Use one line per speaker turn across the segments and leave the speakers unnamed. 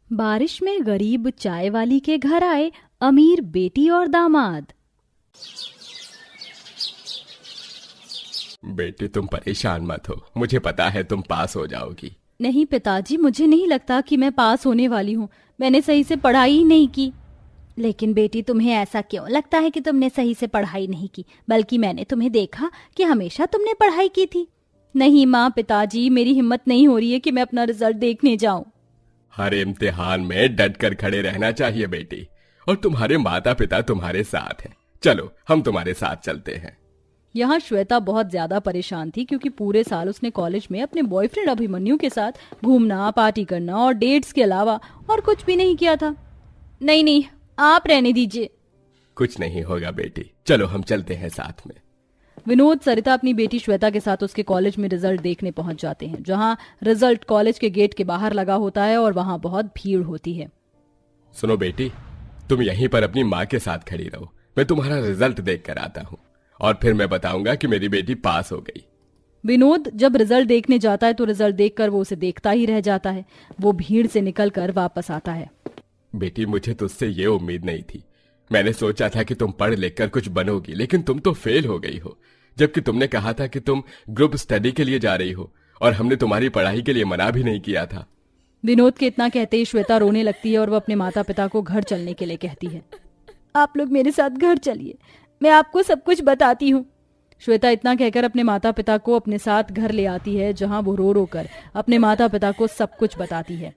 बारिश में गरीब चाय वाली के घर आए अमीर बेटी और दामाद।
बेटी तुम परेशान मत हो, मुझे पता है तुम पास हो जाओगी।
नहीं पिताजी, मुझे नहीं लगता कि मैं पास होने वाली हूँ। मैंने सही से पढ़ाई ही नहीं की। लेकिन बेटी, तुम्हें ऐसा क्यों लगता है कि तुमने सही से पढ़ाई नहीं की? बल्कि मैंने तुम्हें देखा कि हमेशा तुमने पढ़ाई की थी। नहीं माँ, पिताजी, मेरी हिम्मत नहीं हो रही है कि मैं अपना रिजल्ट देखने जाऊं।
हर इम्तिहान में डट कर खड़े रहना चाहिए बेटी, और तुम्हारे माता पिता तुम्हारे साथ हैं। चलो हम तुम्हारे साथ चलते हैं।
यहाँ श्वेता बहुत ज्यादा परेशान थी क्योंकि पूरे साल उसने कॉलेज में अपने बॉयफ्रेंड अभिमन्यु के साथ घूमना, पार्टी करना और डेट्स के अलावा और कुछ भी नहीं किया था। नहीं नहीं, आप रहने दीजिए।
कुछ नहीं होगा बेटी, चलो हम चलते हैं साथ में।
विनोद, सरिता अपनी बेटी श्वेता के साथ उसके कॉलेज में रिजल्ट देखने पहुंच जाते हैं, जहां रिजल्ट कॉलेज के गेट के बाहर लगा होता है और वहां बहुत भीड़ होती है।
सुनो बेटी, तुम यहीं पर अपनी माँ के साथ खड़ी रहो, मैं तुम्हारा रिजल्ट देख कर आता हूँ और फिर मैं बताऊंगा कि मेरी बेटी पास हो गई।
विनोद जब रिजल्ट देखने जाता है तो रिजल्ट देखकर वो उसे देखता ही रह जाता है। वो भीड़ से निकलकर वापस आता है।
बेटी, मुझे तुझसे ये उम्मीद नहीं थी। मैंने सोचा था कि तुम पढ़ लिख कर कुछ बनोगी, लेकिन तुम तो फेल हो गई हो। जबकि तुमने कहा था कि तुम ग्रुप स्टडी के लिए जा रही हो और हमने तुम्हारी पढ़ाई के लिए मना भी नहीं किया था।
विनोद के इतना कहते ही श्वेता रोने लगती है और वो अपने माता पिता को घर चलने के लिए कहती है। आप लोग मेरे साथ घर चलिए, मैं आपको सब कुछ बताती हूँ। श्वेता इतना कहकर अपने माता पिता को अपने साथ घर ले आती है, जहाँ वो रो रो कर अपने माता पिता को सब कुछ बताती है।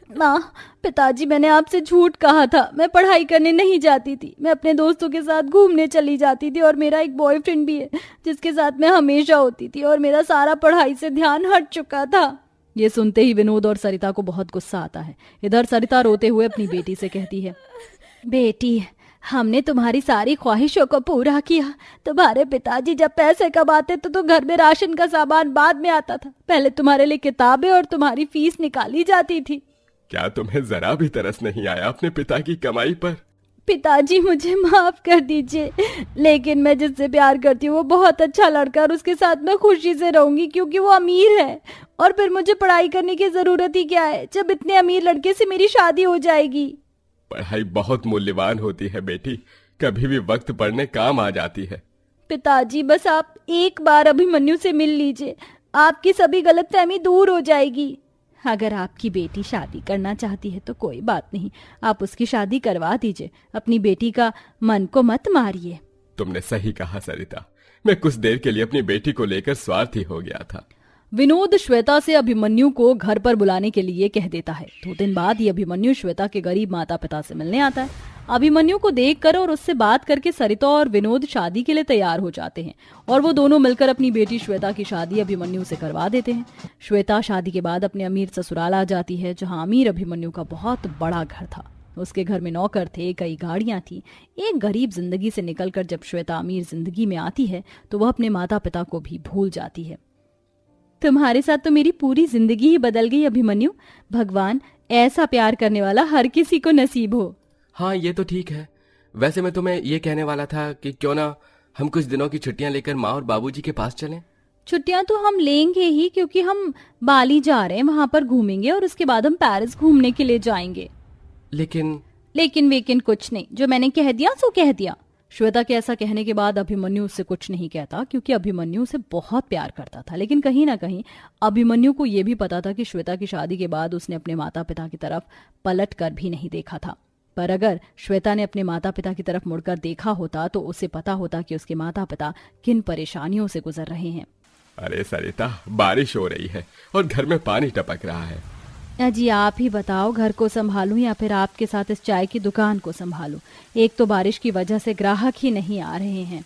माँ, पिताजी, मैंने आपसे झूठ कहा था। मैं पढ़ाई करने नहीं जाती थी। मैं अपने दोस्तों के साथ घूमने चली जाती थी और मेरा एक बॉयफ्रेंड भी है जिसके साथ मैं हमेशा होती थी और मेरा सारा पढ़ाई से ध्यान हट चुका था। ये सुनते ही विनोद और सरिता को बहुत गुस्सा आता है। इधर सरिता रोते हुए अपनी बेटी से कहती है, बेटी, हमने तुम्हारी सारी ख्वाहिशों को पूरा किया। तुम्हारे पिताजी जब पैसे कमाते तो घर में राशन का सामान बाद में आता था। पहले तुम्हारे लिए किताबें और तुम्हारी फीस निकाली जाती थी।
क्या तुम्हें जरा भी तरस नहीं आया अपने पिता की कमाई पर?
पिताजी, मुझे माफ कर दीजिए, लेकिन मैं जिससे प्यार करती हूँ वो बहुत अच्छा लड़का और उसके साथ मैं खुशी से रहूंगी क्योंकि वो अमीर है। और फिर मुझे पढ़ाई करने की जरूरत ही क्या है जब इतने अमीर लड़के से मेरी शादी हो जाएगी।
पढ़ाई बहुत मूल्यवान होती है बेटी, कभी भी वक्त पढ़ने काम आ जाती है।
पिताजी, बस आप एक बार अभिमन्यु से मिल लीजिए, आपकी सभी गलतफहमी दूर हो जाएगी। अगर आपकी बेटी शादी करना चाहती है तो कोई बात नहीं, आप उसकी शादी करवा दीजिए। अपनी बेटी का मन को मत मारिए।
तुमने सही कहा सरिता, मैं कुछ देर के लिए अपनी बेटी को लेकर स्वार्थी हो गया था।
विनोद श्वेता से अभिमन्यु को घर पर बुलाने के लिए कह देता है। 2 दिन बाद ही अभिमन्यु श्वेता के गरीब माता पिता से मिलने आता है। अभिमन्यु को देखकर और उससे बात करके सरिता और विनोद शादी के लिए तैयार हो जाते हैं और वो दोनों मिलकर अपनी बेटी श्वेता की शादी अभिमन्यु से करवा देते हैं। श्वेता शादी के बाद अपने अमीर ससुराल आ जाती है, जहाँ अमीर अभिमन्यु का बहुत बड़ा घर था। उसके घर में नौकर थे, कई गाड़ियां थी। एक गरीब जिंदगी से निकलकर जब श्वेता अमीर जिंदगी में आती है तो वह अपने माता पिता को भी भूल जाती है। तुम्हारे साथ तो मेरी पूरी जिंदगी ही बदल गई अभिमन्यु। भगवान ऐसा प्यार करने वाला हर किसी को नसीब हो।
हाँ, ये तो ठीक है। वैसे मैं तुम्हें ये कहने वाला था कि क्यों ना हम कुछ दिनों की छुट्टियां लेकर माँ और बाबूजी के पास चलें।
छुट्टियां तो हम लेंगे ही, क्योंकि हम बाली जा रहे हैं, वहां पर घूमेंगे और उसके बाद हम पेरिस घूमने के लिए जाएंगे। लेकिन वेकिन कुछ नहीं, जो मैंने कह दिया सो कह दिया। श्वेता के ऐसा कहने के बाद अभिमन्यु उससे कुछ नहीं कहता, क्योंकि अभिमन्यु उसे बहुत प्यार करता था। लेकिन कहीं ना कहीं अभिमन्यु को यह भी पता था कि श्वेता की शादी के बाद उसने अपने माता पिता की तरफ पलट कर भी नहीं देखा था। पर अगर श्वेता ने अपने माता पिता की तरफ मुड़कर देखा होता तो उसे पता होता कि उसके माता पिता किन परेशानियों से गुजर रहे हैं।
अरे सरिता, बारिश हो रही है और घर में पानी टपक रहा है।
जी आप ही बताओ, घर को संभालूं या फिर आपके साथ इस चाय की दुकान को संभालूं? एक तो बारिश की वजह से ग्राहक ही नहीं आ रहे हैं।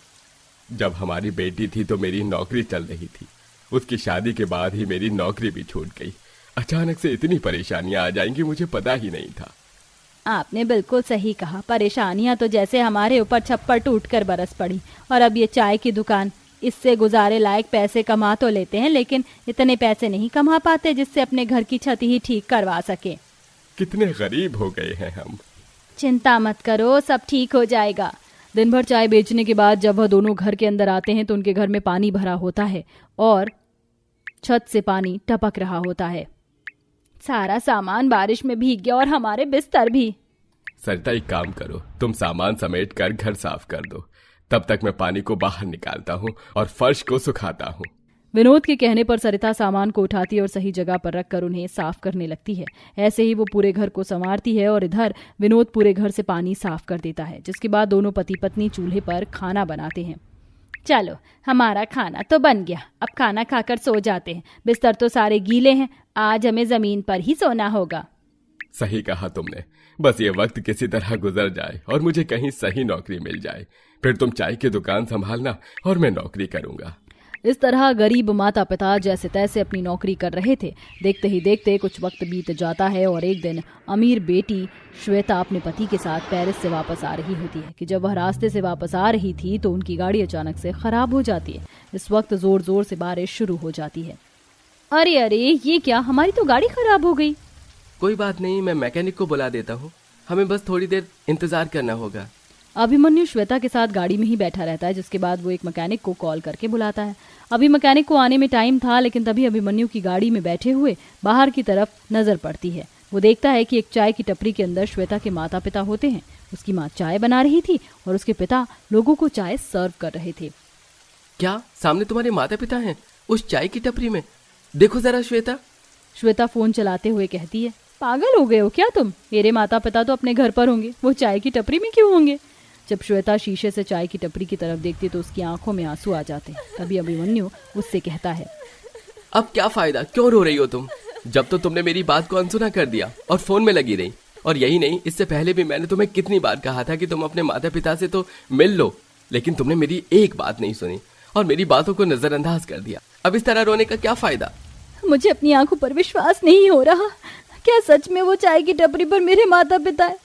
जब हमारी बेटी थी तो मेरी नौकरी चल रही थी। उसकी शादी के बाद ही मेरी नौकरी भी छूट गई। अचानक से इतनी परेशानियां आ जाएंगी, मुझे पता ही नहीं था।
आपने बिल्कुल सही कहा। परेशानियां तो जैसे हमारे ऊपर छप्पर टूट कर बरस पड़ी। और अब ये चाय की दुकान, इससे गुजारे लायक पैसे कमा तो लेते हैं, लेकिन इतने पैसे नहीं कमा पाते जिससे अपने घर की छत ही ठीक करवा सके।
कितने गरीब हो गए हैं हम।
चिंता मत करो, सब ठीक हो जाएगा। दिन भर चाय बेचने के बाद जब वह दोनों घर के अंदर आते हैं तो उनके घर में पानी भरा होता है और छत से पानी टपक रहा होता है। सारा सामान बारिश में भीग गया और हमारे बिस्तर भी।
सरिता एक काम करो, तुम सामान समेट कर घर साफ कर दो, तब तक मैं पानी को बाहर निकालता हूँ और फर्श को सुखाता हूँ।
विनोद के कहने पर सरिता सामान को उठाती और सही जगह पर रखकर उन्हें साफ करने लगती है। ऐसे ही वो पूरे घर को संवारती है और इधर विनोद पूरे घर से पानी साफ कर देता है, जिसके बाद दोनों पति पत्नी चूल्हे पर खाना बनाते हैं। चलो हमारा खाना तो बन गया, अब खाना खाकर सो जाते हैं। बिस्तर तो सारे गीले हैं, आज हमें जमीन पर ही सोना होगा।
सही कहा तुमने, बस ये वक्त किसी तरह गुजर जाए और मुझे कहीं सही नौकरी मिल जाए, फिर तुम चाय की दुकान संभालना और मैं नौकरी करूंगा।
इस तरह गरीब माता पिता जैसे तैसे अपनी नौकरी कर रहे थे। देखते ही देखते कुछ वक्त बीत जाता है और एक दिन अमीर बेटी श्वेता अपने पति के साथ पेरिस से वापस आ रही होती है कि जब वह रास्ते से वापस आ रही थी तो उनकी गाड़ी अचानक से खराब हो जाती है। इस वक्त जोर जोर से बारिश शुरू हो जाती है। अरे अरे ये क्या, हमारी तो गाड़ी खराब हो गई।
कोई बात नहीं, मैं मैकेनिक को बुला देता हूँ, हमें बस थोड़ी देर इंतजार करना होगा।
अभिमन्यु श्वेता के साथ गाड़ी में ही बैठा रहता है, जिसके बाद वो एक मैकेनिक को कॉल करके बुलाता है। अभी मैकेनिक को आने में टाइम था, लेकिन तभी अभिमन्यु की गाड़ी में बैठे हुए बाहर की तरफ नजर पड़ती है। वो देखता है कि एक चाय की टपरी के अंदर श्वेता के माता पिता होते हैं। उसकी माँ चाय बना रही थी और उसके पिता लोगों को चाय सर्व कर रहे थे।
क्या सामने तुम्हारे माता पिता हैं उस चाय की टपरी में? देखो जरा श्वेता।
श्वेता फोन चलाते हुए कहती है, पागल हो गए हो क्या तुम? मेरे माता पिता तो अपने घर पर होंगे, वो चाय की टपरी में क्यों होंगे? जब श्वेता शीशे से चाय की टपरी की तरफ देखती तो उसकी आंखों में आंसू आ जाते हैं। तभी अभिमन्यु उससे कहता है,
अब क्या फायदा, क्यों रो रही हो तुम? जब तो तुमने मेरी बात को अनसुना कर दिया और फोन में लगी रही। और यही नहीं, इससे पहले भी मैंने तुम्हें कितनी बार कहा था कि तुम अपने माता पिता से तो मिल लो, लेकिन तुमने मेरी एक बात नहीं सुनी और मेरी बातों को नजरअंदाज कर दिया। अब इस तरह रोने का क्या फायदा?
मुझे अपनी आंखों पर विश्वास नहीं हो रहा। क्या सच में वो चाय की टपरी पर मेरे माता पिता है?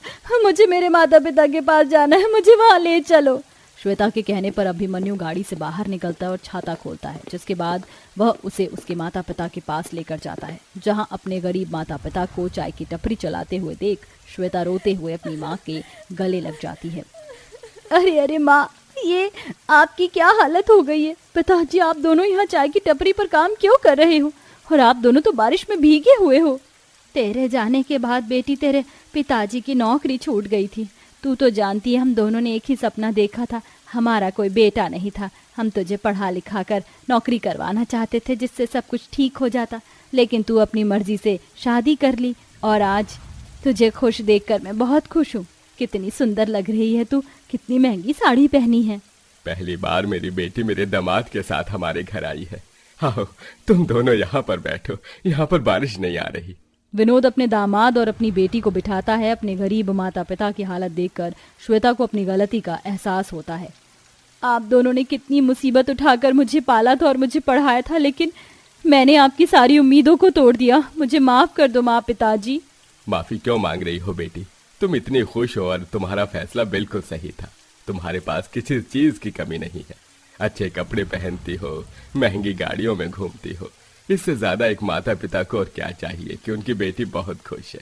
मुझे मेरे माता पिता के पास जाना है, मुझे वहां ले चलो। श्वेता के कहने पर अभिमन्यु गाड़ी से बाहर निकलता है और छाता खोलता है, जिसके बाद वह उसे उसके माता पिता के पास लेकर जाता है, जहां अपने गरीब माता पिता को चाय की टपरी चलाते हुए देख श्वेता रोते हुए अपनी माँ के गले लग जाती है। अरे अरे माँ, ये आपकी क्या हालत हो गई है? पिताजी, आप दोनों यहाँ चाय की टपरी पर काम क्यों कर रहे हो? और आप दोनों तो बारिश में भीगे हुए हो। तेरे जाने के बाद बेटी तेरे पिताजी की नौकरी छूट गई थी। तू तो जानती है हम दोनों ने एक ही सपना देखा था, हमारा कोई बेटा नहीं था। हम तुझे पढ़ा लिखा कर नौकरी करवाना चाहते थे जिससे सब कुछ ठीक हो जाता, लेकिन तू अपनी मर्जी से शादी कर ली और आज तुझे खुश देखकर मैं बहुत खुश हूँ। कितनी सुंदर लग रही है तू, कितनी महंगी साड़ी पहनी है।
पहली बार मेरी बेटी मेरे दामाद के साथ हमारे घर आई है। आओ तुम दोनों यहाँ पर बैठो, यहाँ पर बारिश नहीं आ रही।
विनोद अपने दामाद और अपनी बेटी को बिठाता है। अपने गरीब माता पिता की हालत देखकर श्वेता को अपनी गलती का एहसास होता है। आप दोनों ने कितनी मुसीबत उठाकर मुझे पाला था और मुझे पढ़ाया था, लेकिन मैंने आपकी सारी उम्मीदों को तोड़ दिया। मुझे माफ कर दो माँ पिताजी।
माफी क्यों मांग रही हो बेटी? तुम इतनी खुश हो और तुम्हारा फैसला बिल्कुल सही था। तुम्हारे पास किसी चीज की कमी नहीं है। अच्छे कपड़े पहनती हो, महंगी गाड़ियों में घूमती हो। इससे ज्यादा एक माता पिता को और क्या चाहिए कि उनकी बेटी बहुत खुश है।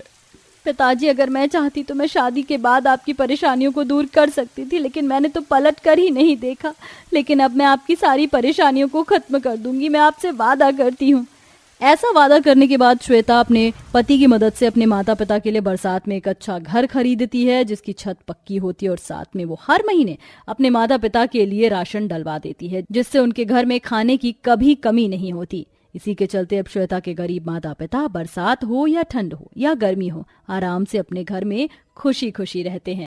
पिताजी, अगर मैं चाहती तो मैं शादी के बाद आपकी परेशानियों को दूर कर सकती थी, लेकिन मैंने तो पलट कर ही नहीं देखा। लेकिन अब मैं आपकी सारी परेशानियों को खत्म कर दूंगी, मैं आपसे वादा करती हूँ। ऐसा वादा करने के बाद श्वेता अपने पति की मदद से अपने माता पिता के लिए बरसात में एक अच्छा घर खरीदती है, जिसकी छत पक्की होती है और साथ में वो हर महीने अपने माता पिता के लिए राशन डलवा देती है, जिससे उनके घर में खाने की कभी कमी नहीं होती। इसी के चलते अब श्वेता के गरीब माता पिता बरसात हो या ठंड हो या गर्मी हो, आराम से अपने घर में खुशी खुशी रहते हैं।